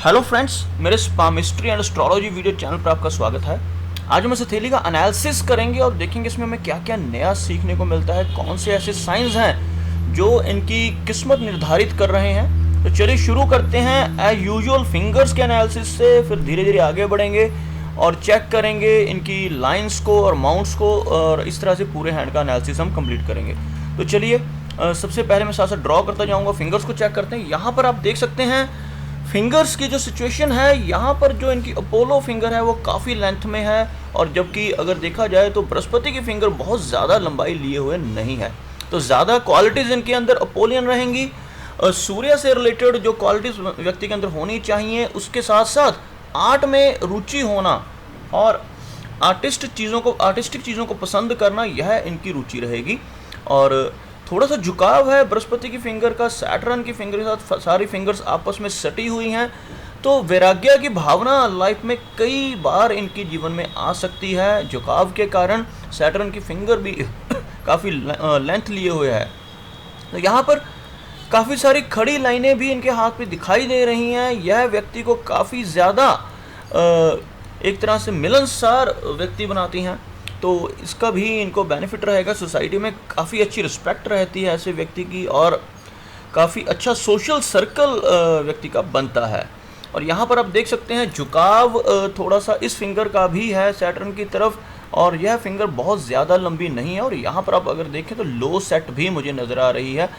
Hello friends, मेरे स्पामिस्ट्री and astrology video channel पर आपका स्वागत है। आज हम इस हथेली का एनालिसिस करेंगे और देखेंगे इसमें हमें क्या क्या नया सीखने को मिलता है, कौन से ऐसे साइंस हैं जो इनकी किस्मत निर्धारित कर रहे हैं। तो चलिए शुरू करते हैं एज यूजुअल फिंगर्स के एनालिसिस से, फिर धीरे धीरे आगे बढ़ेंगे और चेक करेंगे इनकी लाइंस को और माउंट्स को, और इस तरह से पूरे हैंड का एनालिसिस हम कंप्लीट करेंगे। तो चलिए सबसे पहले मैं साथ साथ ड्रॉ करता जाऊँगा, फिंगर्स को चेक करते हैं। यहाँ पर आप देख सकते हैं फिंगर्स की जो सिचुएशन है, यहाँ पर जो इनकी अपोलो फिंगर है वो काफ़ी लेंथ में है, और जबकि अगर देखा जाए तो बृहस्पति की फिंगर बहुत ज़्यादा लंबाई लिए हुए नहीं है। तो ज़्यादा क्वालिटीज़ इनके अंदर अपोलियन रहेंगी। सूर्य से रिलेटेड जो क्वालिटीज़ व्यक्ति के अंदर होनी चाहिए, उसके साथ साथ आर्ट में रुचि होना और आर्टिस्टिक चीज़ों को पसंद करना, यह इनकी रुचि रहेगी। और थोड़ा सा झुकाव है बृहस्पति की फिंगर का सैटर्न की फिंगर के साथ, सारी फिंगर्स आपस में सटी हुई हैं। तो वैराग्य की भावना लाइफ में कई बार इनके जीवन में आ सकती है झुकाव के कारण। सैटर्न की फिंगर भी काफ़ी लेंथ लिए हुए है। तो यहाँ पर काफ़ी सारी खड़ी लाइनें भी इनके हाथ पे दिखाई दे रही हैं। यह व्यक्ति को काफ़ी ज़्यादा एक तरह से मिलनसार व्यक्ति बनाती हैं। तो इसका भी इनको बेनिफिट रहेगा। सोसाइटी में काफ़ी अच्छी रिस्पेक्ट रहती है ऐसे व्यक्ति की, और काफ़ी अच्छा सोशल सर्कल व्यक्ति का बनता है। और यहाँ पर आप देख सकते हैं झुकाव थोड़ा सा इस फिंगर का भी है सैटर्न की तरफ, और यह फिंगर बहुत ज़्यादा लंबी नहीं है। और यहाँ पर आप अगर देखें तो लो सेट भी मुझे नज़र आ रही है।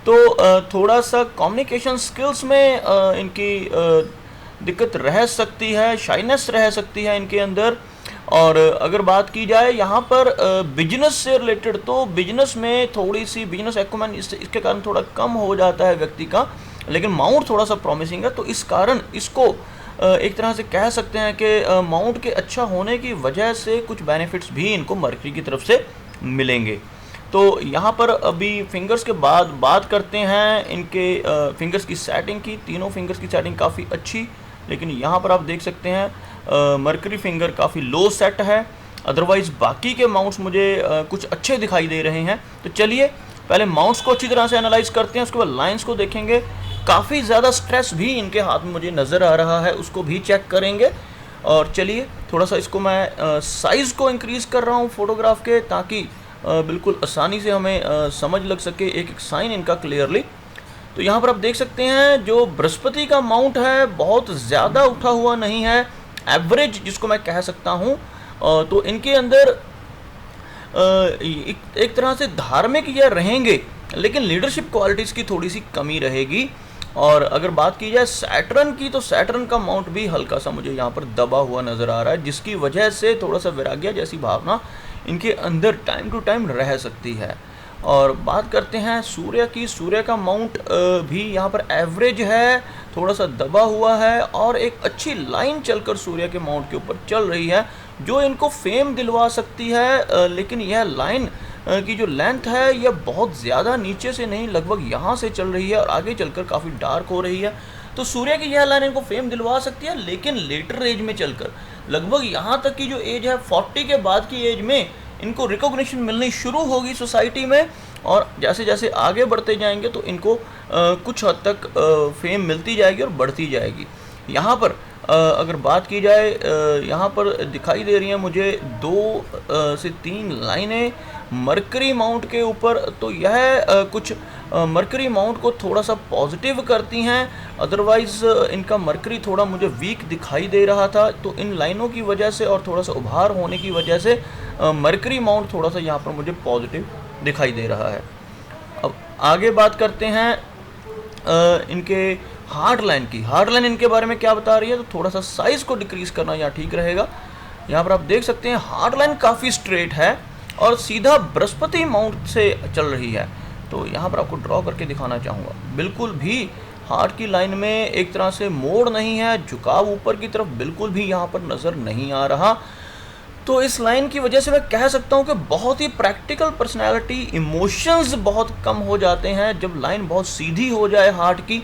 तो थोड़ा सा कम्युनिकेशन स्किल्स में इनकी दिक्कत रह सकती है, शाइनेस रह सकती है इनके अंदर। और अगर बात की जाए यहाँ पर बिजनेस से रिलेटेड, तो बिजनेस में थोड़ी सी बिजनेस एक्यूमेन इसके कारण थोड़ा कम हो जाता है व्यक्ति का, लेकिन माउंट थोड़ा सा प्रॉमिसिंग है। तो इस कारण इसको एक तरह से कह सकते हैं कि माउंट के अच्छा होने की वजह से कुछ बेनिफिट्स भी इनको मर्करी की तरफ से मिलेंगे। तो यहाँ पर अभी फिंगर्स के बाद बात करते हैं इनके फिंगर्स की सेटिंग की। तीनों फिंगर्स की सेटिंग काफ़ी अच्छी, लेकिन यहाँ पर आप देख सकते हैं मर्करी फिंगर काफ़ी लो सेट है। अदरवाइज़ बाकी के माउंट्स मुझे कुछ अच्छे दिखाई दे रहे हैं। तो चलिए पहले माउंट्स को अच्छी तरह से एनालाइज करते हैं, उसके बाद लाइंस को देखेंगे। काफ़ी ज़्यादा स्ट्रेस भी इनके हाथ में मुझे नज़र आ रहा है, उसको भी चेक करेंगे। और चलिए थोड़ा सा इसको मैं साइज़ को इंक्रीज़ कर रहा हूँ फोटोग्राफ के, ताकि बिल्कुल आसानी से हमें समझ लग सके एक एक साइन इनका क्लियरली। तो यहाँ पर आप देख सकते हैं जो बृहस्पति का माउंट है बहुत ज़्यादा उठा हुआ नहीं है, एवरेज जिसको मैं कह सकता हूँ। तो इनके अंदर एक तरह से धार्मिक यह रहेंगे, लेकिन लीडरशिप क्वालिटीज़ की थोड़ी सी कमी रहेगी। और अगर बात की जाए सैटर्न की, तो सैटर्न का माउंट भी हल्का सा मुझे यहाँ पर दबा हुआ नज़र आ रहा है, जिसकी वजह से थोड़ा सा वैराग्य जैसी भावना इनके अंदर टाइम टू टाइम रह सकती है। और बात करते हैं सूर्य की। सूर्य का माउंट भी यहाँ पर एवरेज है, थोड़ा सा दबा हुआ है, और एक अच्छी लाइन चलकर सूर्य के माउंट के ऊपर चल रही है जो इनको फेम दिलवा सकती है। लेकिन यह लाइन की जो लेंथ है यह बहुत ज़्यादा नीचे से नहीं, लगभग यहाँ से चल रही है और आगे चलकर काफ़ी डार्क हो रही है। तो सूर्य की यह लाइन इनको फेम दिलवा सकती है, लेकिन लेटर एज में चलकर लगभग यहाँ तक की जो एज है 40 के बाद की एज में इनको रिकॉग्निशन मिलनी शुरू होगी सोसाइटी में। और जैसे जैसे आगे बढ़ते जाएंगे तो इनको कुछ हद तक फेम मिलती जाएगी और बढ़ती जाएगी। यहाँ पर अगर बात की जाए, यहाँ पर दिखाई दे रही हैं मुझे 2 से 3 लाइनें मरकरी माउंट के ऊपर। तो यह कुछ मरकरी माउंट को थोड़ा सा पॉजिटिव करती हैं। अदरवाइज़ इनका मरकरी थोड़ा मुझे वीक दिखाई दे रहा था, तो इन लाइनों की वजह से और थोड़ा सा उभार होने की वजह से मरकरी माउंट थोड़ा सा यहाँ पर मुझे पॉजिटिव दिखाई दे रहा है। अब आगे बात करते हैं इनके हार्ड लाइन की। हार्ड लाइन इनके बारे में क्या बता रही है, तो थोड़ा सा साइज़ को डिक्रीज़ करना यहाँ ठीक रहेगा। यहाँ पर आप देख सकते हैं हार्ड लाइन काफ़ी स्ट्रेट है और सीधा बृहस्पति माउंट से चल रही है। तो यहाँ पर आपको ड्रॉ करके दिखाना चाहूँगा, बिल्कुल भी हार्ट की लाइन में एक तरह से मोड़ नहीं है, झुकाव ऊपर की तरफ बिल्कुल भी यहाँ पर नज़र नहीं आ रहा। तो इस लाइन की वजह से मैं कह सकता हूँ कि बहुत ही प्रैक्टिकल पर्सनैलिटी, इमोशंस बहुत कम हो जाते हैं जब लाइन बहुत सीधी हो जाए हार्ट की।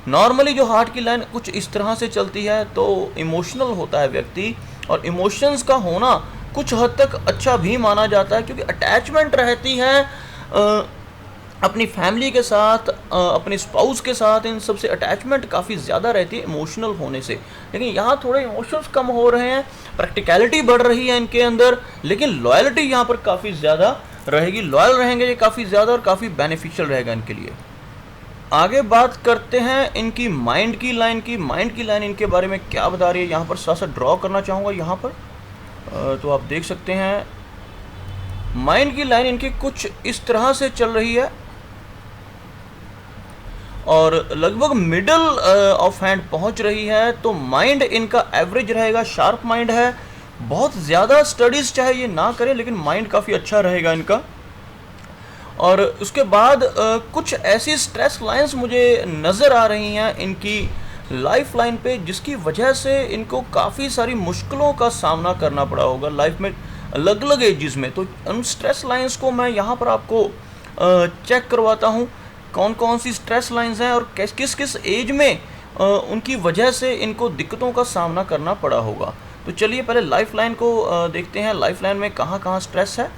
नॉर्मली जो हार्ट की लाइन कुछ इस तरह से चलती है तो इमोशनल होता है व्यक्ति, और इमोशंस का होना कुछ हद तक अच्छा भी माना जाता है, क्योंकि अटैचमेंट रहती है अपनी फैमिली के साथ, अपने स्पाउस के साथ, इन सबसे अटैचमेंट काफ़ी ज़्यादा रहती है इमोशनल होने से। लेकिन यहाँ थोड़े इमोशंस कम हो रहे हैं, प्रैक्टिकलिटी बढ़ रही है इनके अंदर, लेकिन लॉयल्टी यहाँ पर काफ़ी ज़्यादा रहेगी। लॉयल रहेंगे ये काफ़ी ज़्यादा और काफ़ी बेनिफिशियल रहेगा इनके लिए। आगे बात करते हैं इनकी माइंड की लाइन की। माइंड की लाइन इनके बारे में क्या बता रही है, यहाँ पर थोड़ा सा ड्रॉ करना चाहूँगा यहाँ पर। तो आप देख सकते हैं माइंड की लाइन इनकी कुछ इस तरह से चल रही है और लगभग मिडल ऑफ हैंड पहुंच रही है। तो माइंड इनका एवरेज रहेगा, शार्प माइंड है। बहुत ज़्यादा स्टडीज़ चाहे ये ना करें, लेकिन माइंड काफ़ी अच्छा रहेगा इनका। और उसके बाद कुछ ऐसी स्ट्रेस लाइंस मुझे नज़र आ रही हैं इनकी लाइफ लाइन पे, जिसकी वजह से इनको काफ़ी सारी मुश्किलों का सामना करना पड़ा होगा लाइफ में अलग अलग एजेस में। तो उन स्ट्रेस लाइंस को मैं यहाँ पर आपको चेक करवाता हूँ, कौन कौन सी स्ट्रेस लाइंस हैं और किस किस एज में उनकी वजह से इनको दिक्कतों का सामना करना पड़ा होगा। तो चलिए पहले लाइफ लाइन को देखते हैं, लाइफ लाइन में कहाँ कहाँ स्ट्रेस है।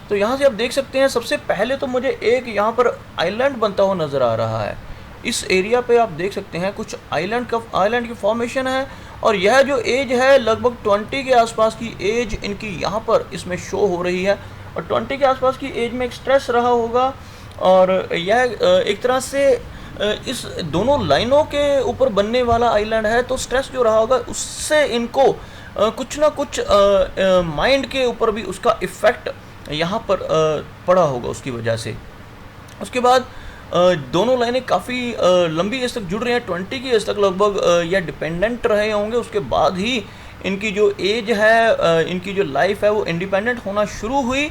तो यहाँ से आप देख सकते हैं सबसे पहले तो मुझे एक यहाँ पर आइलैंड बनता हुआ नज़र आ रहा है। इस एरिया पे आप देख सकते हैं कुछ आइलैंड की फॉर्मेशन है और यह जो एज है लगभग 20 के आसपास की एज इनकी यहाँ पर इसमें शो हो रही है। और 20 के आसपास की एज में एक स्ट्रेस रहा होगा और यह एक तरह से इस दोनों लाइनों के ऊपर बनने वाला आइलैंड है। तो स्ट्रेस जो रहा होगा उससे इनको कुछ ना कुछ माइंड के ऊपर भी उसका इफ़ेक्ट यहाँ पर पड़ा होगा उसकी वजह से। उसके बाद दोनों लाइनें काफ़ी लंबी एज तक जुड़ रही हैं, 20 की एज तक लगभग यह डिपेंडेंट रहे होंगे। उसके बाद ही इनकी जो एज है, इनकी जो लाइफ है वो इंडिपेंडेंट होना शुरू हुई।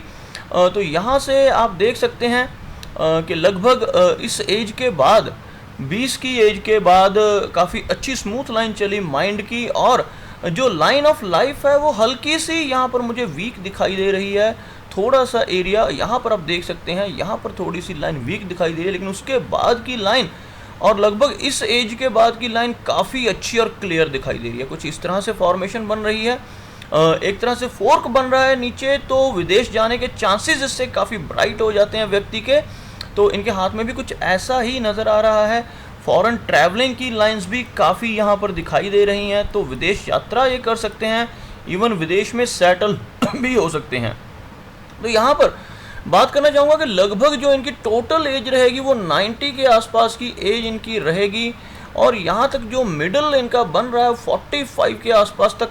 तो यहाँ से आप देख सकते हैं कि लगभग इस एज के बाद 20 की एज के बाद काफ़ी अच्छी स्मूथ लाइन चली माइंड की। और जो लाइन ऑफ लाइफ है वो हल्की सी यहाँ पर मुझे वीक दिखाई दे रही है। थोड़ा सा एरिया यहाँ पर आप देख सकते हैं, यहाँ पर थोड़ी सी लाइन वीक दिखाई दे रही है, लेकिन उसके बाद की लाइन और लगभग इस एज के बाद की लाइन काफ़ी अच्छी और क्लियर दिखाई दे रही है। कुछ इस तरह से फॉर्मेशन बन रही है, एक तरह से फोर्क बन रहा है नीचे। तो विदेश जाने के चांसेस इससे काफ़ी ब्राइट हो जाते हैं व्यक्ति के। तो इनके हाथ में भी कुछ ऐसा ही नज़र आ रहा है। फॉरेन ट्रैवलिंग की लाइंस भी काफ़ी यहाँ पर दिखाई दे रही हैं। तो विदेश यात्रा ये कर सकते हैं, इवन विदेश में सेटल भी हो सकते हैं। तो यहाँ पर बात करना चाहूँगा कि लगभग जो इनकी टोटल एज रहेगी वो 90 के आसपास की एज इनकी रहेगी। और यहाँ तक जो मिडल इनका बन रहा है 45 के आसपास तक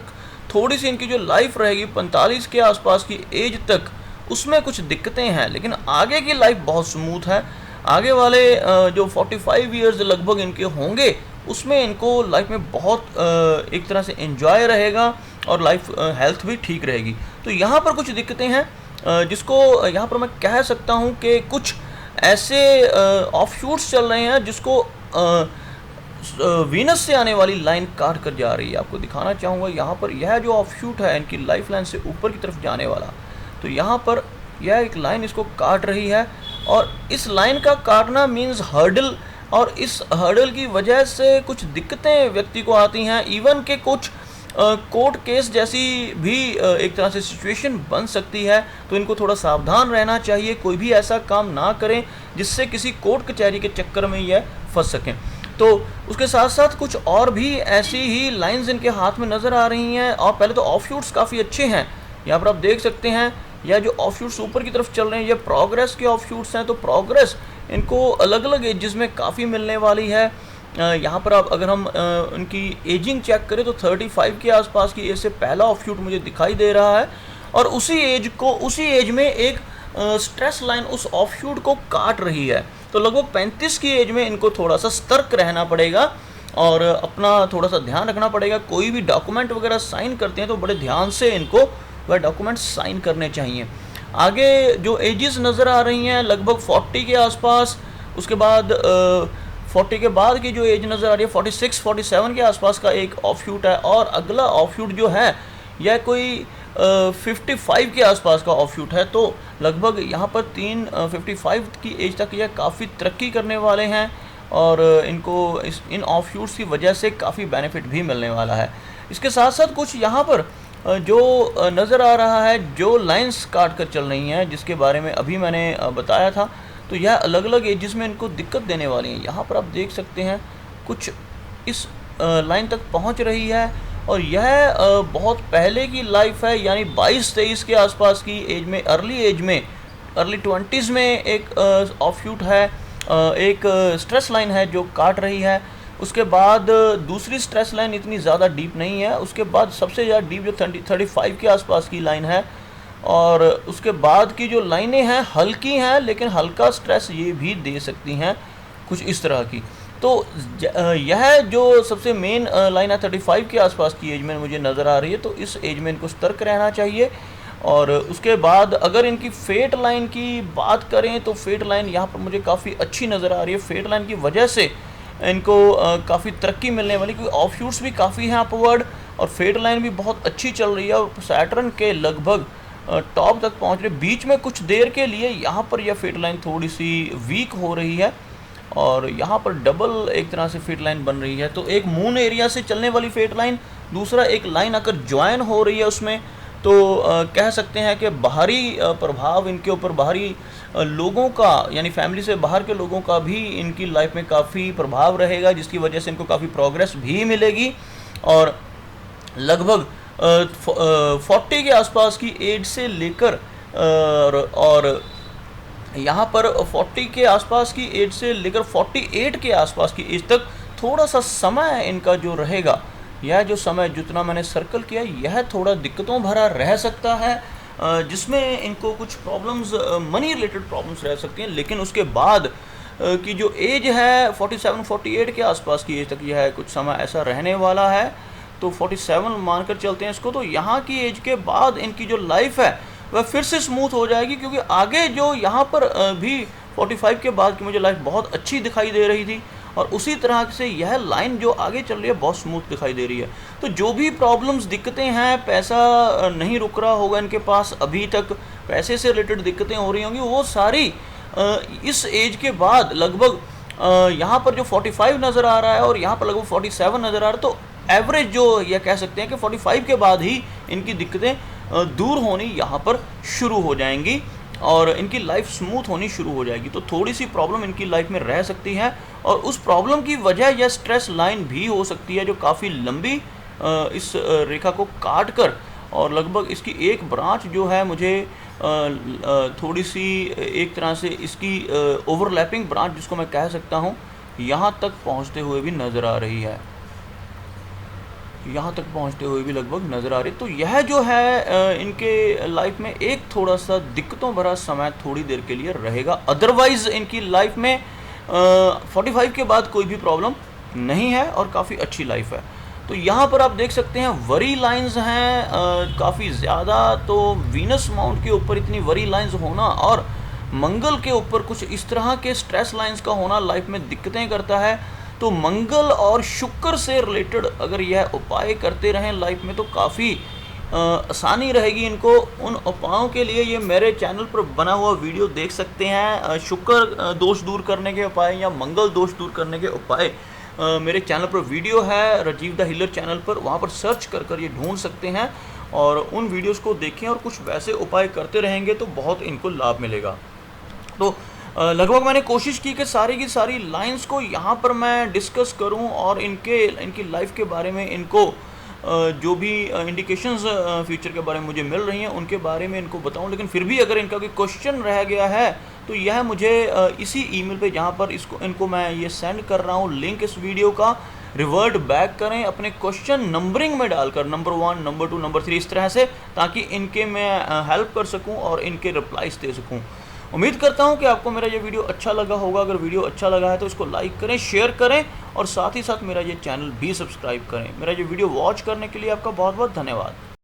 थोड़ी सी इनकी जो लाइफ रहेगी, 45 के आसपास की एज तक उसमें कुछ दिक्कतें हैं, लेकिन आगे की लाइफ बहुत स्मूथ है। आगे वाले जो 45 ईयर्स लगभग इनके होंगे उसमें इनको लाइफ में बहुत एक तरह से एंजॉय रहेगा और लाइफ हेल्थ भी ठीक रहेगी। तो यहाँ पर कुछ दिक्कतें हैं जिसको यहाँ पर मैं कह सकता हूँ कि कुछ ऐसे ऑफशूट्स चल रहे हैं जिसको वीनस से आने वाली लाइन काट कर जा रही है। आपको दिखाना चाहूँगा यहाँ पर यह जो ऑफशूट है इनकी लाइफ लाइन से ऊपर की तरफ जाने वाला, तो यहाँ पर यह एक लाइन इसको काट रही है। और इस लाइन का काटना मीन्स हर्डल, और इस हर्डल की वजह से कुछ दिक्कतें व्यक्ति को आती हैं। इवन के कुछ कोर्ट केस जैसी भी एक तरह से सिचुएशन बन सकती है। तो इनको थोड़ा सावधान रहना चाहिए, कोई भी ऐसा काम ना करें जिससे किसी कोर्ट कचहरी के चक्कर में यह फंस सकें। तो उसके साथ साथ कुछ और भी ऐसी ही लाइंस इनके हाथ में नज़र आ रही हैं। और पहले तो ऑफशूट्स काफ़ी अच्छे हैं, यहाँ पर आप देख सकते हैं यह जो ऑफशूट्स ऊपर की तरफ चल रहे हैं ये प्रोग्रेस के ऑफशूट्स हैं। तो प्रोग्रेस इनको अलग अलग एजेस में काफ़ी मिलने वाली है। यहाँ पर आप अगर हम उनकी एजिंग चेक करें तो 35 के आसपास की एज से पहला ऑफशूट मुझे दिखाई दे रहा है। और उसी एज में एक स्ट्रेस लाइन उस ऑफशूट को काट रही है। तो लगभग 35 की एज में इनको थोड़ा सा सतर्क रहना पड़ेगा और अपना थोड़ा सा ध्यान रखना पड़ेगा। कोई भी डॉक्यूमेंट वगैरह साइन करते हैं तो बड़े ध्यान से इनको वह डॉक्यूमेंट साइन करने चाहिए। आगे जो एजेस नज़र आ रही हैं लगभग 40 के आसपास, उसके बाद 40 के बाद की जो एज नज़र आ रही है 46-47 के आसपास का एक ऑफशूट है। और अगला ऑफशूट जो है यह कोई 55 के आसपास का ऑफशूट है। तो लगभग यहाँ पर 55 की एज तक यह काफ़ी तरक्की करने वाले हैं और इनको इन ऑफशूट्स की वजह से काफ़ी बेनिफिट भी मिलने वाला है। इसके साथ साथ कुछ यहाँ पर जो नज़र आ रहा है, जो लाइंस काट कर चल रही हैं जिसके बारे में अभी मैंने बताया था, तो यह अलग अलग एजेस में इनको दिक्कत देने वाली हैं। यहाँ पर आप देख सकते हैं कुछ इस लाइन तक पहुँच रही है, और यह बहुत पहले की लाइफ है, यानी 22-23 के आसपास की एज में, अर्ली 20s में एक ऑफशूट है, एक स्ट्रेस लाइन है जो काट रही है। उसके बाद दूसरी स्ट्रेस लाइन इतनी ज़्यादा डीप नहीं है, उसके बाद सबसे ज़्यादा डीप जो 35 के आसपास की लाइन है, और उसके बाद की जो लाइनें हैं हल्की हैं, लेकिन हल्का स्ट्रेस ये भी दे सकती हैं, कुछ इस तरह की। तो यह जो सबसे मेन लाइन है 35 के आसपास की एज में मुझे नज़र आ रही है, तो इस एज में इनको सतर्क रहना चाहिए। और उसके बाद अगर इनकी फेट लाइन की बात करें तो फेट लाइन यहाँ पर मुझे काफ़ी अच्छी नज़र आ रही है। फेट लाइन की वजह से इनको काफ़ी तरक्की मिलने वाली, क्योंकि ऑफशूट्स भी काफ़ी हैं अपवर्ड, और फेट लाइन भी बहुत अच्छी चल रही है, और सैटर्न के लगभग टॉप तक पहुँच रही है। बीच में कुछ देर के लिए यहाँ पर यह फेट लाइन थोड़ी सी वीक हो रही है, और यहाँ पर डबल एक तरह से फेट लाइन बन रही है। तो एक मून एरिया से चलने वाली फेट लाइन, दूसरा एक लाइन आकर ज्वाइन हो रही है उसमें, तो कह सकते हैं कि बाहरी प्रभाव इनके ऊपर, बाहरी लोगों का, यानी फैमिली से बाहर के लोगों का भी इनकी लाइफ में काफ़ी प्रभाव रहेगा, जिसकी वजह से इनको काफ़ी प्रोग्रेस भी मिलेगी। और लगभग 40 के आसपास की एज से लेकर और यहाँ पर 40 के आसपास की एज से लेकर 48 के आसपास की एज तक थोड़ा सा समय इनका जो रहेगा, यह जो समय जितना मैंने सर्कल किया, यह थोड़ा दिक्कतों भरा रह सकता है, जिसमें इनको कुछ प्रॉब्लम्स, मनी रिलेटेड प्रॉब्लम्स रह सकती हैं। लेकिन उसके बाद की जो एज है 47-48 के आसपास की एज तक, यह कुछ समय ऐसा रहने वाला है, तो 47 मानकर चलते हैं इसको। तो यहाँ की एज के बाद इनकी जो लाइफ है वह फिर से स्मूथ हो जाएगी, क्योंकि आगे जो यहाँ पर भी 45 के बाद की मुझे लाइफ बहुत अच्छी दिखाई दे रही थी, और उसी तरह से यह लाइन जो आगे चल रही है बहुत स्मूथ दिखाई दे रही है। तो जो भी प्रॉब्लम्स, दिक्कतें हैं, पैसा नहीं रुक रहा होगा इनके पास, अभी तक पैसे से रिलेटेड दिक्कतें हो रही होंगी, वो सारी इस एज के बाद लगभग यहाँ पर जो 45 नज़र आ रहा है और यहाँ पर लगभग 47 नज़र आ रहा है, तो एवरेज जो यह कह सकते हैं कि 45 के बाद ही इनकी दिक्कतें दूर होनी यहाँ पर शुरू हो जाएंगी, और इनकी लाइफ स्मूथ होनी शुरू हो जाएगी। तो थोड़ी सी प्रॉब्लम इनकी लाइफ में रह सकती है, और उस प्रॉब्लम की वजह यह स्ट्रेस लाइन भी हो सकती है, जो काफ़ी लंबी इस रेखा को काट कर, और लगभग इसकी एक ब्रांच जो है मुझे थोड़ी सी एक तरह से इसकी ओवरलैपिंग ब्रांच जिसको मैं कह सकता हूँ, यहाँ तक पहुँचते हुए भी नज़र आ रही है, यहाँ तक पहुँचते हुए भी लगभग नज़र आ रही है। तो यह जो है इनके लाइफ में एक थोड़ा सा दिक्कतों भरा समय थोड़ी देर के लिए रहेगा, अदरवाइज़ इनकी लाइफ में 45 के बाद कोई भी प्रॉब्लम नहीं है, और काफ़ी अच्छी लाइफ है। तो यहाँ पर आप देख सकते हैं वरी लाइंस हैं काफ़ी ज़्यादा। तो वीनस माउंट के ऊपर इतनी वरी लाइंस होना, और मंगल के ऊपर कुछ इस तरह के स्ट्रेस लाइंस का होना लाइफ में दिक्कतें करता है। तो मंगल और शुक्र से रिलेटेड अगर यह उपाय करते रहें लाइफ में, तो काफ़ी आसानी रहेगी इनको। उन उपायों के लिए ये मेरे चैनल पर बना हुआ वीडियो देख सकते हैं, शुक्र दोष दूर करने के उपाय या मंगल दोष दूर करने के उपाय। मेरे चैनल पर वीडियो है, राजीव द हीलर चैनल पर, वहाँ पर सर्च कर कर ये ढूंढ सकते हैं, और उन वीडियोस को देखें और कुछ वैसे उपाय करते रहेंगे तो बहुत इनको लाभ मिलेगा। तो लगभग मैंने कोशिश की कि सारी की सारी लाइंस को यहाँ पर मैं डिस्कस करूँ, और इनकी लाइफ के बारे में, इनको जो भी इंडिकेशंस फ्यूचर के बारे में मुझे मिल रही हैं उनके बारे में इनको बताऊं। लेकिन फिर भी अगर इनका कोई क्वेश्चन रह गया है तो यह मुझे इसी ईमेल पे जहाँ पर इनको मैं ये सेंड कर रहा हूँ लिंक इस वीडियो का, रिवर्ट बैक करें अपने क्वेश्चन नंबरिंग में डालकर, नंबर 1, नंबर 2, नंबर 3, इस तरह से, ताकि इनके मैं हेल्प कर सकूँ और इनके रिप्लाइज दे सकूँ। उम्मीद करता हूं कि आपको मेरा ये वीडियो अच्छा लगा होगा। अगर वीडियो अच्छा लगा है तो इसको लाइक करें, शेयर करें, और साथ ही साथ मेरा ये चैनल भी सब्सक्राइब करें। मेरा ये वीडियो वॉच करने के लिए आपका बहुत बहुत धन्यवाद।